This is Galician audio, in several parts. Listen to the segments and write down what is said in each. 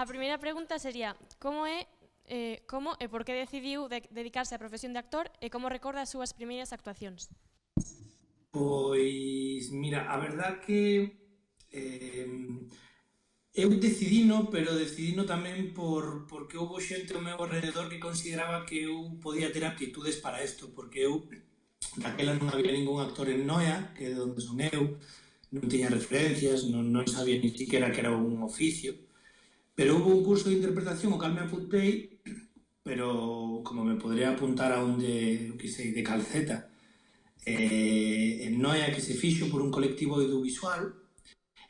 A primeira pregunta sería como e por que decidiu dedicarse á profesión de actor e como recorda as súas primeiras actuacións? Pois, mira, a verdad que eh, eu decidino, pero decidino tamén porque houve xente ao meu alrededor que consideraba que eu podía ter aptitudes para isto, porque eu daquela non había ningún actor en Noia, que é de onde son eu, non tiña referencias, non sabía ni siquiera que era un oficio, pero houve un curso de interpretación ao cal me apuntei, pero como me podría apuntar a onde, que sei, de calceta, en Noia que se fixo por un colectivo audiovisual.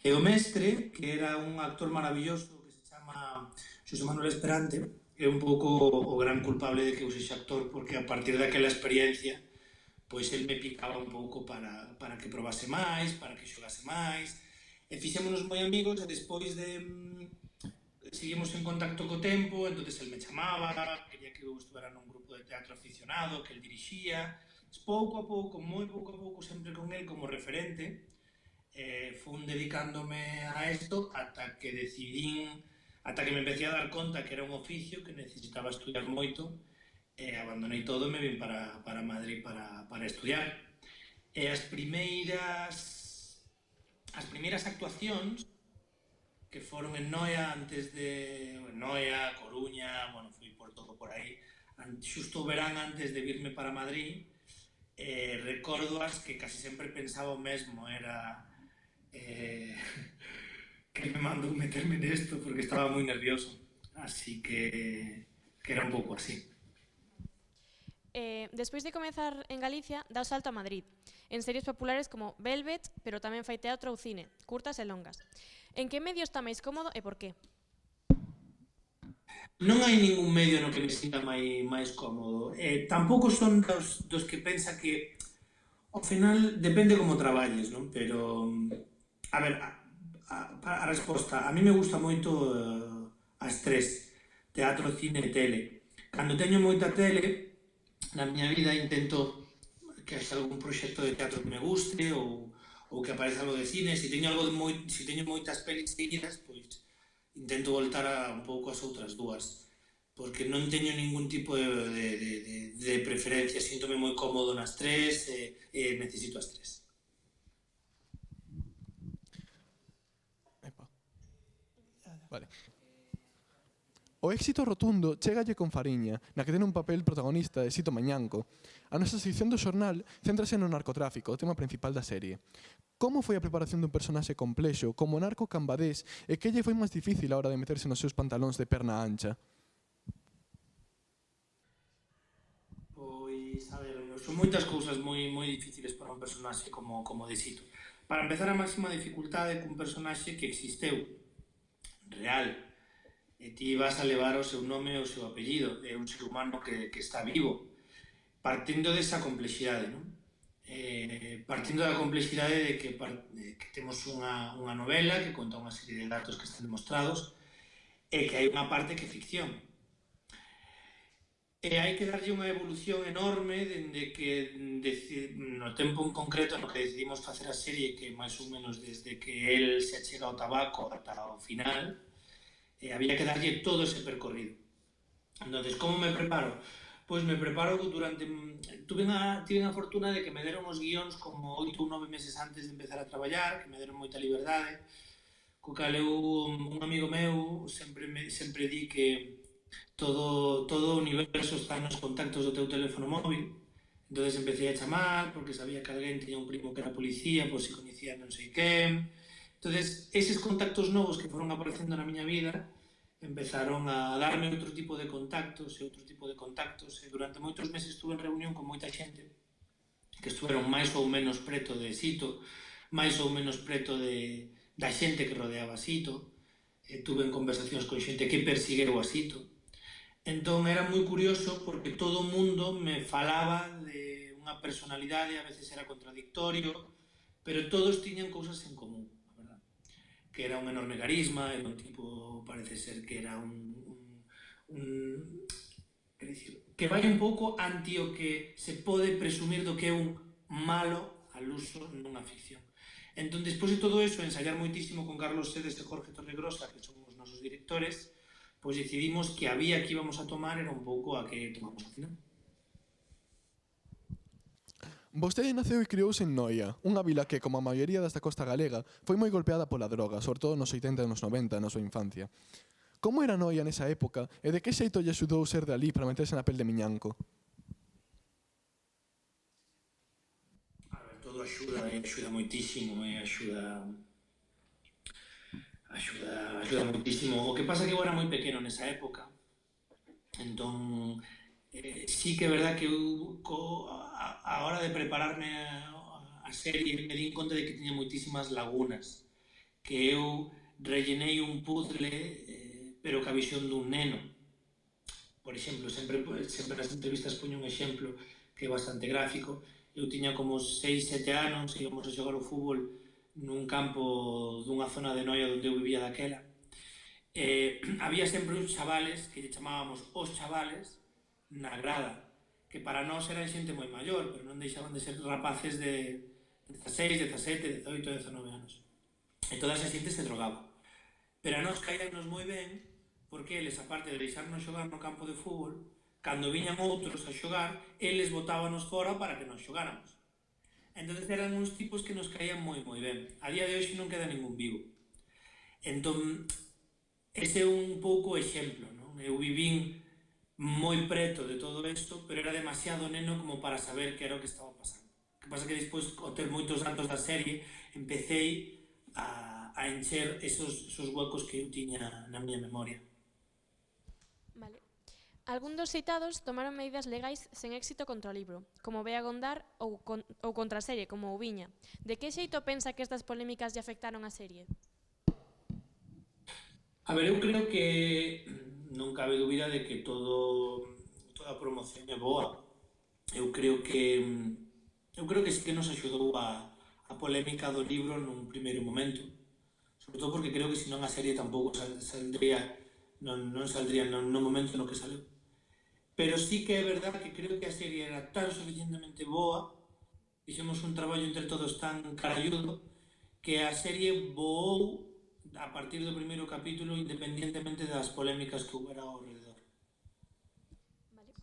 E o mestre, que era un actor maravilloso que se chama Xosé Manuel Esperante, é un pouco o gran culpable de que eu sexa actor, porque a partir daquela experiencia, pois el me picaba un pouco para que probase máis, para que xogase máis, e fixémonos moi amigos, e despois de seguimos en contacto co tempo, entonces el me chamaba, quería que eu estuvera nun grupo de teatro aficionado, que el dirixía, pouco a pouco, moi pouco a pouco, sempre con el como referente, fun dedicándome a isto ata que me empecé a dar conta que era un oficio que necesitaba estudiar moito, abandonei todo e me vin para Madrid para estudiar. E as primeiras actuacións que foron en Noia antes de Noia, Coruña, bueno, fui por todo por aí, xusto o verán antes de virme para Madrid, recordoas que casi sempre pensaba o mesmo, era eh, que me mandou meterme nesto porque estaba moi nervioso, así que era un pouco así. Despois de comezar en Galicia, dá o salto a Madrid, en series populares como Velvet, pero tamén fai teatro ou cine, curtas e longas. En que medio está máis cómodo e por qué? Non hai ningún medio no que me sinta máis cómodo. Tampouco son dos que pensa que ao final depende como traballes, non? Pero, a ver, a resposta, a mí me gusta moito as tres, teatro, cine e tele. Cando teño moita tele, na miña vida intento que haxa algún proxecto de teatro que me guste ou que apareza algo de cine. Se teño moitas pelis seguidas, pois intento voltar un pouco as outras dúas, porque non teño ningún tipo de preferencia, síntome moi cómodo nas tres e necesito as tres. Epa. Vale. O éxito rotundo chégalle con Fariña, na que ten un papel protagonista de Sito Mañanco. A nosa sección do xornal céntrase no narcotráfico, o tema principal da serie. Como foi a preparación dun personaxe complexo, como narco cambadés, e que lle foi máis difícil a hora de meterse nos seus pantalóns de perna ancha? Pois, a ver, son moitas cousas moi difíciles para un personaxe como de Sito. Para empezar, a máxima dificultade cun personaxe que existeu, real, e ti vas a levar o seu nome e o seu apellido, é un ser humano que está vivo, partindo desa complexidade, non? Partindo da complexidade de que temos unha novela que conta unha serie de datos que están demostrados e que hai unha parte que é ficción. E hai que darlle unha evolución enorme dende que no tempo en concreto no que decidimos facer a serie, que máis ou menos desde que el se achega ao tabaco ata o final, había que darlle todo ese percorrido. Entonces, como me preparo? Pois me preparo durante... Tive a fortuna de que me deron os guións como 8 ou 9 meses antes de empezar a traballar, que me deron moita liberdade, co cal un amigo meu sempre di que todo o universo está nos contactos do teu teléfono móvil. Entonces empecé a chamar porque sabía que alguén tiña un primo que era policía, por si coñecía non sei quen. Entonces, eses contactos novos que foron aparecendo na miña vida empezaron a darme outro tipo de contactos e durante moitos meses estuve en reunión con moita xente que estuveron máis ou menos preto de Sito, máis ou menos preto da xente que rodeaba a Sito, tuve en conversacións con xente que persigueu a Sito. Entón era moi curioso porque todo o mundo me falaba de unha personalidade, a veces era contradictorio, pero todos tiñan cousas en común, a verdad. Que era un enorme carisma, era un tipo, parece ser que era que vai un pouco anti o que se pode presumir do que é un malo al uso nunha ficción. Entón, despois de todo eso, ensayar moitísimo con Carlos Sedes e Jorge Torregrosa, que son os nosos directores, pois decidimos que a vía que íbamos a tomar era un pouco a que tomamos ao final. Vostede naceu e criouse en Noia, unha vila que, como a maioría das da costa galega, foi moi golpeada pola droga, sobre todo nos 80 e nos 90, na súa infancia. Como era Noia nesa época e de que xeito lle axudou ser de ali para meterse na pel de Miñanco? A ver, todo axuda moitísimo, axuda moitísimo. O que pasa é que eu era moi pequeno nesa época, entón sí que é verdad que eu a hora de prepararme a serie me di conta de que tiña moitísimas lagunas, que eu rellenei un puzzle pero ca visión dun neno. Por exemplo, sempre nas entrevistas poño un exemplo que é bastante gráfico. Eu tiña como 6-7 anos, íbamos a xogar o fútbol nun campo dunha zona de Noia onde eu vivía daquela. Había sempre uns chavales, que lle chamábamos os chavales, na grada, que para nós eran xente moi maior, pero non deixaban de ser rapaces de 16, 17, 18, 19 anos. E toda esa xente se drogaba. Pero a nós caíanos moi ben, porque eles, aparte de deixarnos xogar no campo de fútbol, cando viñan outros a xogar, eles botábanos fora para que nos xogáramos. Entón eran uns tipos que nos caían moi ben. A día de hoxe non queda ningún vivo. Entón, ese é un pouco o exemplo, non? Eu vivín moi preto de todo isto, pero era demasiado neno como para saber que era o que estaba pasando. O que pasa que despois, ao ter moitos datos da serie, empecéi a encher esos huecos que eu tiña na miña memoria. Vale. Algún dos citados tomaron medidas legais sen éxito contra o libro, como Bea Gondar ou contra a serie, como Ubiña. De que xeito pensa que estas polémicas lle afectaron a serie? A ver, eu creo que non cabe dúbida de que toda a promoción é boa. Eu creo que sí que nos axudou a polémica do libro nun primeiro momento. Sobre todo porque creo que senón a serie tampouco saldría no momento no que saleu. Pero sí que é verdad que creo que a serie era tan suficientemente boa, fixemos un traballo entre todos tan caralludo, que a serie voou a partir do primeiro capítulo independientemente das polémicas que houbera ao redor. Vale.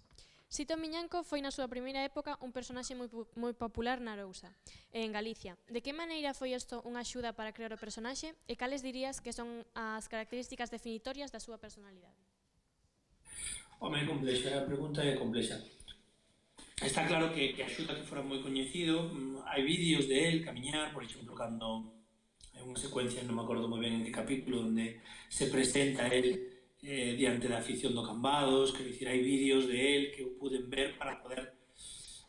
Sito Miñanco foi na súa primeira época un personaxe moi popular na Arousa e en Galicia. De que maneira foi isto unha axuda para crear o personaxe e cales dirías que son as características definitorias da súa personalidade? Home, é complexa, a pregunta é complexa. Está claro que axuda que fora moi coñecido. Hai vídeos de él camiñar, por exemplo, cando hai unha secuencia, non me acordo moi ben en que capítulo, onde se presenta él diante da afición do Cambados, quero dicir, hai vídeos de él que eu puden ver para poder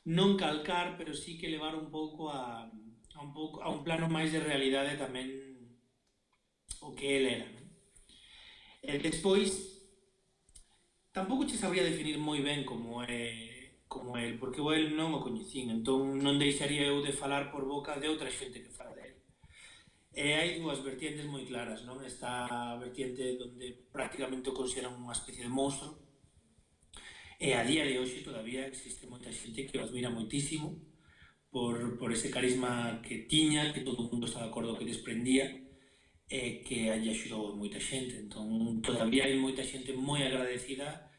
non calcar, pero sí que levar un pouco a un plano máis de realidade tamén o que él era. E despois, tampouco che sabría definir moi ben como é el, porque eu el non o coñecín, entón non deixaría eu de falar por boca de outra xente que fala de él. E hai dúas vertientes moi claras, non? Está a vertiente onde prácticamente o consideran unha especie de monstro, e a día de hoxe todavía existe moita xente que o admira moitísimo por ese carisma que tiña, que todo o mundo está de acordo que desprendía, e que lle axudou a moita xente. Entón, todavía hai moita xente moi agradecida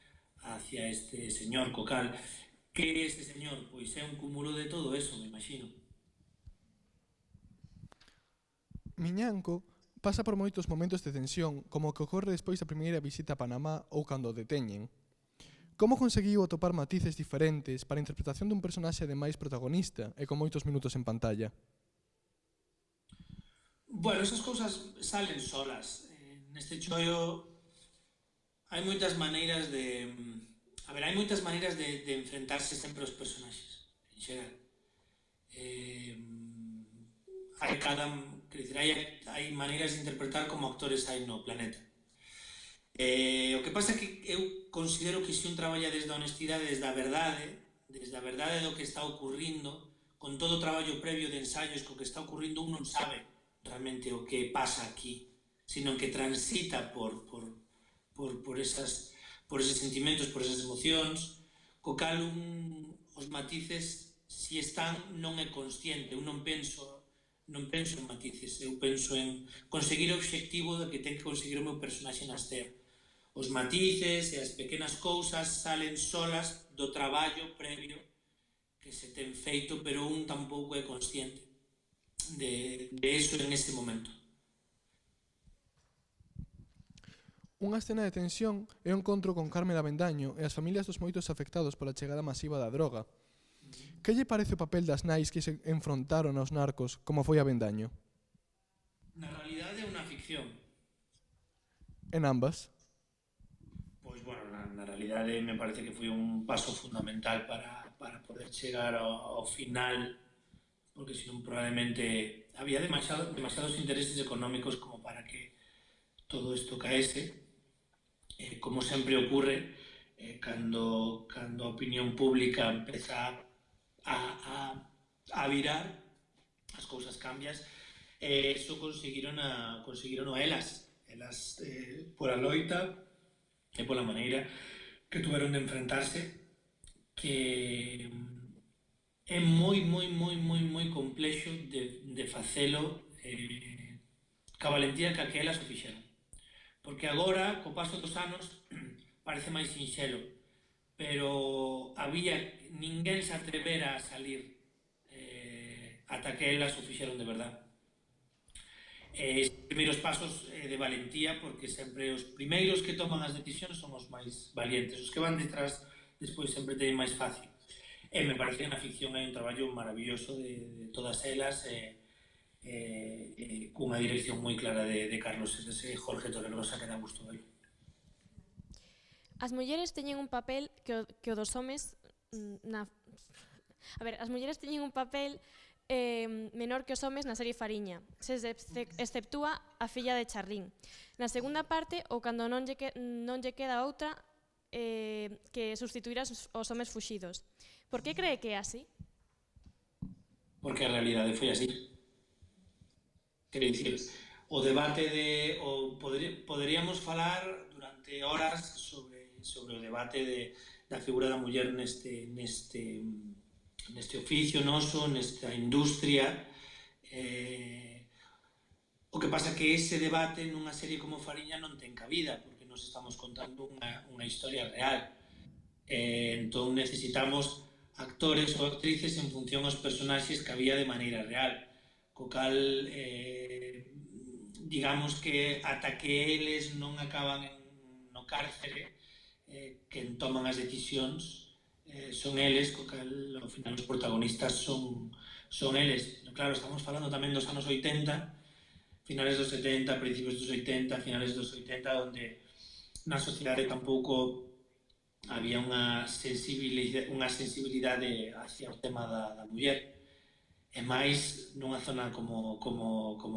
hacia este señor Cocal. Que é este señor? Pois é un cúmulo de todo eso, me imagino. Miñanco pasa por moitos momentos de tensión, como o que ocorre despois da primeira visita a Panamá ou cando o deteñen. Como conseguiu atopar matices diferentes para a interpretación dun personaxe ademais protagonista e con moitos minutos en pantalla? Bueno, esas cousas salen solas. Neste chollo hai moitas maneiras de... A ver, hai moitas maneiras de enfrentarse sempre aos personaxes, en xeral. Hai maneiras de interpretar como actores hai no planeta. O que pasa é que eu considero que se un traballa desde a honestidade, desde a verdade do que está ocurrindo, con todo o traballo previo de ensaios co que está ocurrindo, un non sabe realmente o que pasa aquí, sino que transita por eses sentimentos, por esas emocións, co cal os matices, se están, non é consciente. Eu non penso en matices, eu penso en conseguir o obxectivo de que ten que conseguir o meu personaxe nascer. os matices e as pequenas cousas salen solas do traballo previo que se ten feito, pero un tampouco é consciente de eso en ese momento. Unha escena de tensión é o encontro con Carmen Avendaño e as familias dos moitos afectados pola chegada masiva da droga. Que lle parece o papel das nais que se enfrontaron aos narcos, como foi Avendaño? Na realidade é unha ficción. En ambas? Pois, bueno, na realidade me parece que foi un paso fundamental para poder chegar ao final, porque senón probablemente había demasiados intereses económicos como para que todo isto caese. Como sempre ocurre, cando a opinión pública empeza a virar, as cousas cambias, eso conseguiron elas pola loita e pola maneira que tuveron de enfrentarse, que é moi complexo de facelo ca valentía que elas o fixeron. Porque agora, co paso dos anos, parece máis sinxelo, pero ninguén se atrevera a salir ata que elas o fixeron de verdade. Os primeiros pasos de valentía, porque sempre os primeiros que toman as decisións son os máis valientes, os que van detrás despois sempre teñen máis fácil. Me parece que na ficción hai un traballo maravilloso de todas elas, cunha dirección moi clara de Carlos Sedes e Jorge Torregrosa, que dá gusto ver. As mulleres teñen un papel que o dos homes as mulleres teñen un papel menor que os homes na serie Fariña, se exceptúa a filla de Charrín. Na segunda parte, ou cando non lle queda outra, que substituir os homes fuxidos. Por que cree que é así? Porque a realidade foi así. Quero dicir, o debate poderíamos falar durante horas sobre o debate da figura da muller neste oficio noso, nesta industria. O que pasa que ese debate nunha serie como Fariña non ten cabida, porque nos estamos contando unha historia real. Entón necesitamos actores ou actrices en función aos personaxes que había de maneira real, co cal digamos que ata que eles non acaban no cárcere, quen toman as decisións son eles, co cal ao final os protagonistas son eles. Claro, estamos falando tamén dos anos 80, finales dos 70, principios dos 80, finales dos 80, onde na sociedade tampouco había unha sensibilidade hacia o tema da muller, e máis nunha zona como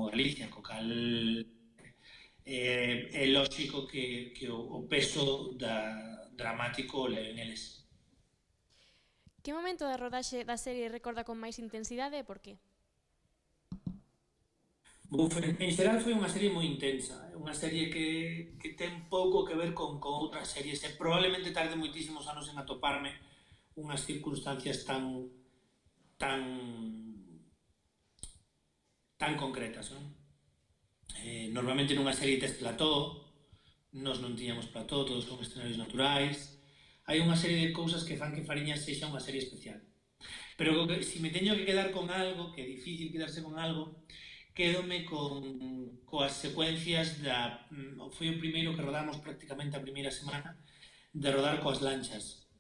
Galicia, co cal é lógico que o peso dramático o leven eles. Que momento da rodaxe da serie recorda con máis intensidade e por qué? En xeral foi unha serie moi intensa, unha serie que ten pouco que ver con outras series, e probablemente tarde moitísimos anos en atoparme unhas circunstancias tan concretas, non? Normalmente nunha serie tes plató, nós non tiñamos plató, todos son escenarios naturais. Hai unha serie de cousas que fan que Fariña sexa unha serie especial. Pero se me teño que quedar con algo, que é difícil quedarse con algo, quédome coas secuencias foi o primeiro que rodamos prácticamente a primeira semana de rodar coas lanchas.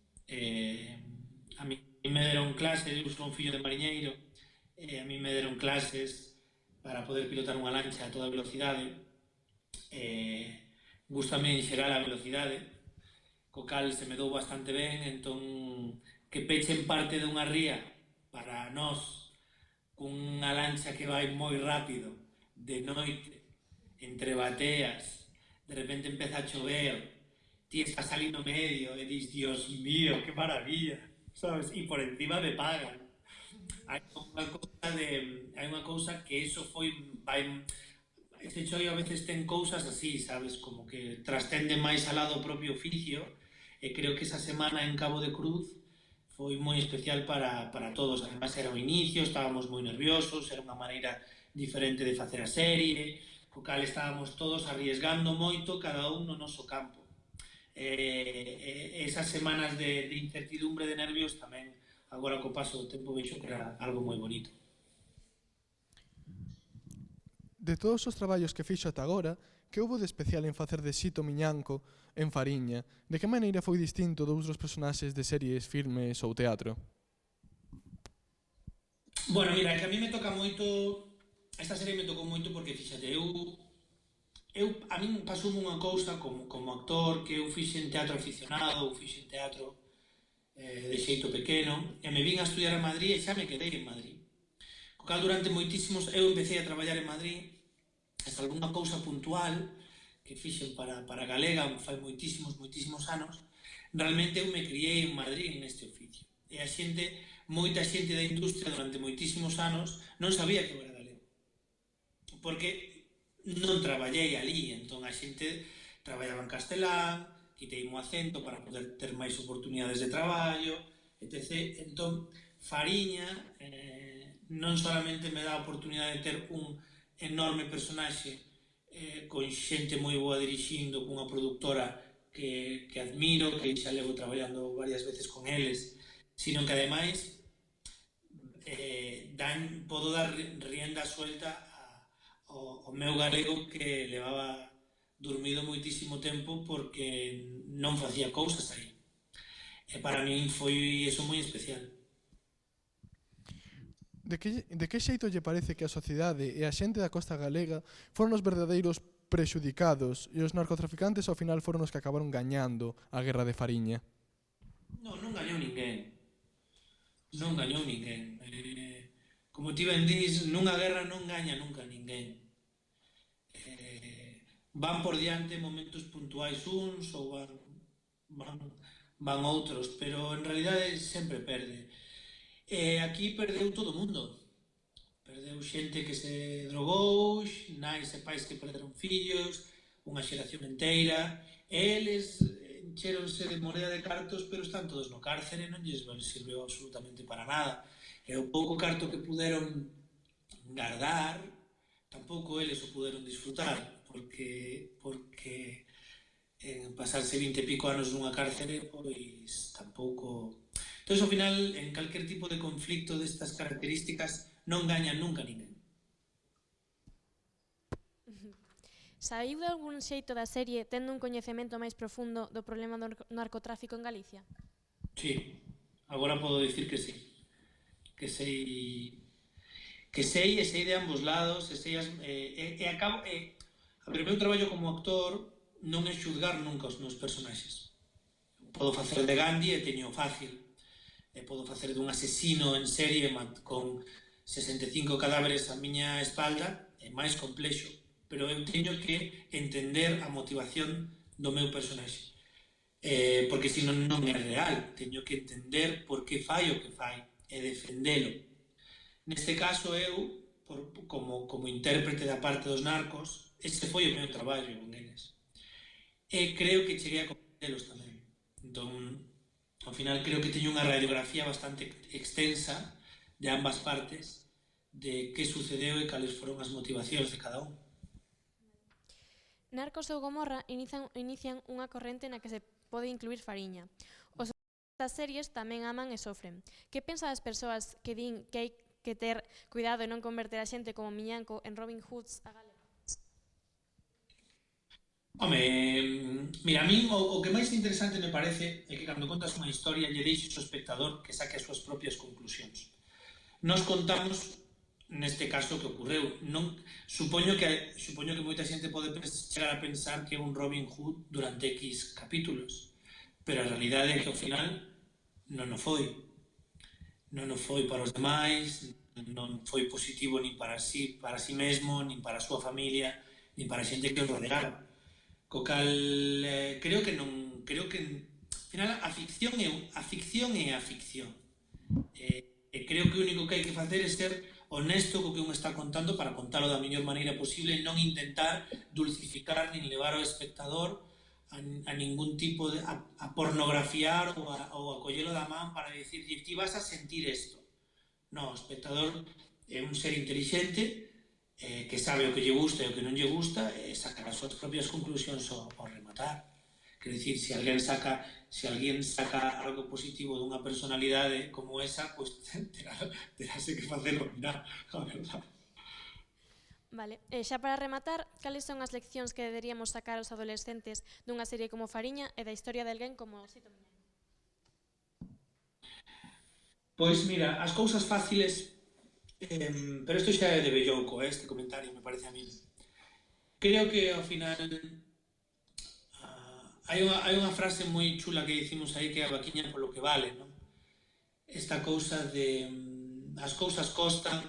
A mí me deron clases, eu son fillo de mariñeiro, a mí me deron clases para poder pilotar unha lancha a toda velocidade. Gústame en xeral a velocidade, co cal se me dou bastante ben, entón que pechen parte dunha ría para nós cunha lancha que vai moi rápido, de noite, entre bateas, de repente empeza a chover, ti estás ali no medio e dis, Dios mío, que maravilla, sabes? E por encima me pagan. Hai unha cousa que eso foi... Este chollo a veces ten cousas así, sabes? Como que trascende máis alá do propio oficio, e creo que esa semana en Cabo de Cruz foi moi especial para todos. Además era o inicio, estábamos moi nerviosos, era unha maneira diferente de facer a serie, co cal estábamos todos arriesgando moito, cada un no noso campo. esas semanas de incertidumbre, de nervios, tamén agora co paso do tempo vexo que era algo moi bonito. De todos os traballos que fixo ata agora, que houbo de especial en facer de Sito Miñanco en Fariña? De que maneira foi distinto doutros personaxes de series, filmes ou teatro? Bueno, mira, que a mí me toca moito, esta serie me tocou moito porque, fíxate, a min pasoume unha cousa como actor, que eu fixen teatro aficionado, ou fixen teatro de xeito pequeno, e me vin a estudiar a Madrid e xa me quedei en Madrid. Co cal, durante moitísimos, eu empecé a traballar en Madrid, hasta algunha cousa puntual que fixen para Galega fai moitísimos anos, realmente eu me criei en Madrid neste oficio. E a xente, moita xente da industria durante moitísimos anos non sabía que eu era galego. Porque non traballei ali, entón a xente traballaba en castelán, quitei o acento para poder ter máis oportunidades de traballo, etc. Entón, Fariña non solamente me dá a oportunidade de ter un enorme personaxe con xente moi boa dirixindo, cunha productora que admiro, que xa levo traballando varias veces con eles, sino que ademais podo dar rienda suelta ao meu galego que levaba dormido moitísimo tempo porque non facía cousas aí. E para min foi eso moi especial. De que xeito lle parece que a sociedade e a xente da costa galega foron os verdadeiros prexudicados e os narcotraficantes ao final foron os que acabaron gañando a guerra de Fariña? Non gañou ninguén. Non gañou ninguén. Como ti ben dis, nunha guerra non gaña nunca ninguén. Van por diante momentos puntuais uns ou van outros, pero en realidade sempre perde. Aquí perdeu todo o mundo. Perdeu xente que se drogou, nais e pais que perderon fillos, unha xeración inteira, e eles encheronse de moneda de cartos, pero están todos no cárcere, non lles serviu absolutamente para nada. E o pouco carto que puderon guardar, tampouco eles o puderon disfrutar, porque pasarse 20 e pico anos nunha cárcere, pois tampouco... Entón, ao final, en calquer tipo de conflicto destas características, non gaña nunca ninguén. Saiu de algún xeito da serie tendo un coñecemento máis profundo do problema do narcotráfico en Galicia? Sí, agora podo dicir que sí. Que sei de ambos lados, a ver, o meu traballo como actor non é xulgar nunca os meus personaxes. Podo facer de Gandhi e teño fácil. Podo facer dun asesino en serie con 65 cadáveres á miña espalda, é máis complexo, pero eu teño que entender a motivación do meu personaxe. Porque senón non é real, teño que entender por que fai o que fai e defendelo. Neste caso, eu, como intérprete da parte dos narcos, este foi o meu traballo con eles. E creo que cheguei a comprendelos tamén. Entón, ao final creo que teño unha radiografía bastante extensa de ambas partes de que sucedeu e cales foron as motivacións de cada un. Narcos ou Gomorra inician unha corrente na que se pode incluir Fariña. Os das series tamén aman e sofren. Que pensa das persoas que din que hai que ter cuidado e non converter a xente como Miñanco en Robin Hoods a galega? Home, mira, a min o que máis interesante me parece é que cando contas unha historia lle deixes ao espectador que saque as súas propias conclusións. Nos contamos, neste caso, o que ocorreu. Supoño que moita xente pode chegar a pensar que é un Robin Hood durante X capítulos, pero a realidade é que ao final non o foi. Non o foi para os demais, non foi positivo nin para si mesmo, nin para a súa familia, nin para a xente que o rodeaba. Co cal, creo que, ao final, a ficción é a ficción. E creo que o único que hai que facer é ser honesto co que un está contando para contalo da mellor maneira posible e non intentar dulcificar nin levar ao espectador a ningún tipo de... a pornografiar ou a collelo da man para dicir ti vas a sentir isto. Non, o espectador é un ser inteligente que sabe o que lle gusta e o que non lle gusta e sacar as súas propias conclusións ao rematar. Quer dicir, se alguén saca algo positivo dunha personalidade como esa, pois terase que facelo mirar, a verdade. Vale, xa para rematar, cales son as leccións que deberíamos sacar aos adolescentes dunha serie como Fariña e da historia de alguén como Sito Miñanco? Pois mira, as cousas fáciles, pero isto xa é de bellouco, este comentario me parece a mí. Creo que ao final hai unha frase moi chula que dicimos aí que é a vaquiña polo que vale, non? Esta cousa de as cousas costan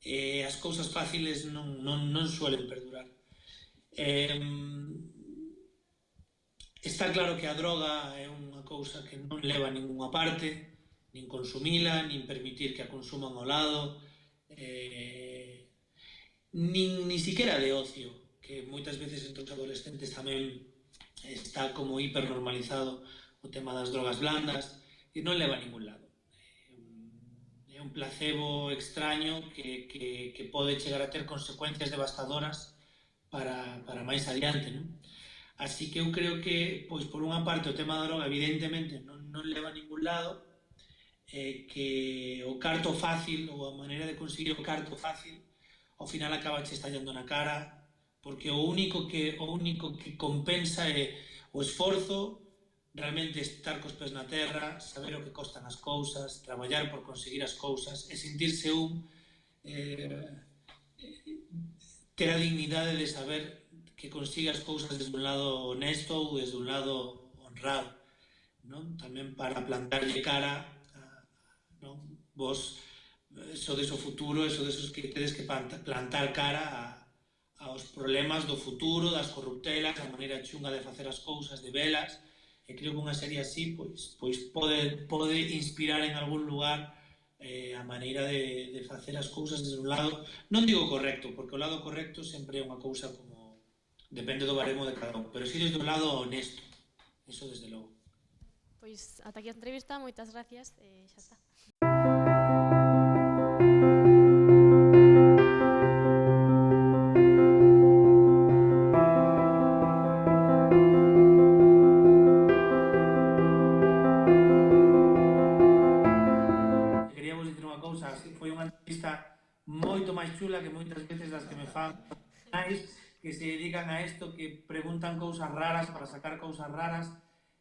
e as cousas fáciles non suelen perdurar. Está claro que a droga é unha cousa que non leva a ninguna parte, nin consumila, nin permitir que a consuman ao lado, nin siquiera de ocio, que moitas veces entre os adolescentes tamén está como hipernormalizado o tema das drogas blandas, e non leva a ningún lado. É un placebo extraño que pode chegar a ter consecuencias devastadoras para máis adiante, non? Así que eu creo que, pois, por unha parte, o tema da droga, evidentemente, non leva a ningún lado, que o carto fácil, ou a maneira de conseguir o carto fácil, ao final acaba che estallando na cara, porque o único que compensa é o esforzo, realmente estar cos pés na terra, saber o que costan as cousas, traballar por conseguir as cousas e sentirse ter a dignidade de saber que consigue as cousas desde un lado honesto ou desde un lado honrado, non? Tamén para plantarlle cara, non? Vos sodes o futuro, sodes os que tedes que plantar cara aos problemas do futuro, das corruptelas, a maneira chunga de facer as cousas, de velas, e creo que unha serie así pois pode inspirar en algún lugar a maneira de facer as cousas desde un lado, non digo correcto, porque o lado correcto sempre é unha cousa como depende do baremo de cada un, pero si desde un lado honesto, eso desde logo. Pois ata aquí a entrevista, moitas gracias e xa está. Queríamos dicir unha cousa, foi unha entrevista moito máis chula que moitas veces das que me fan que se dedican a isto, que preguntan cousas raras para sacar cousas raras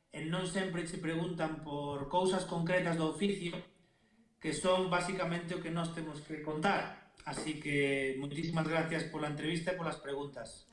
e non sempre se preguntan por cousas concretas do oficio que son basicamente o que nós temos que contar. Así que moitísimas gracias pola entrevista e polas preguntas.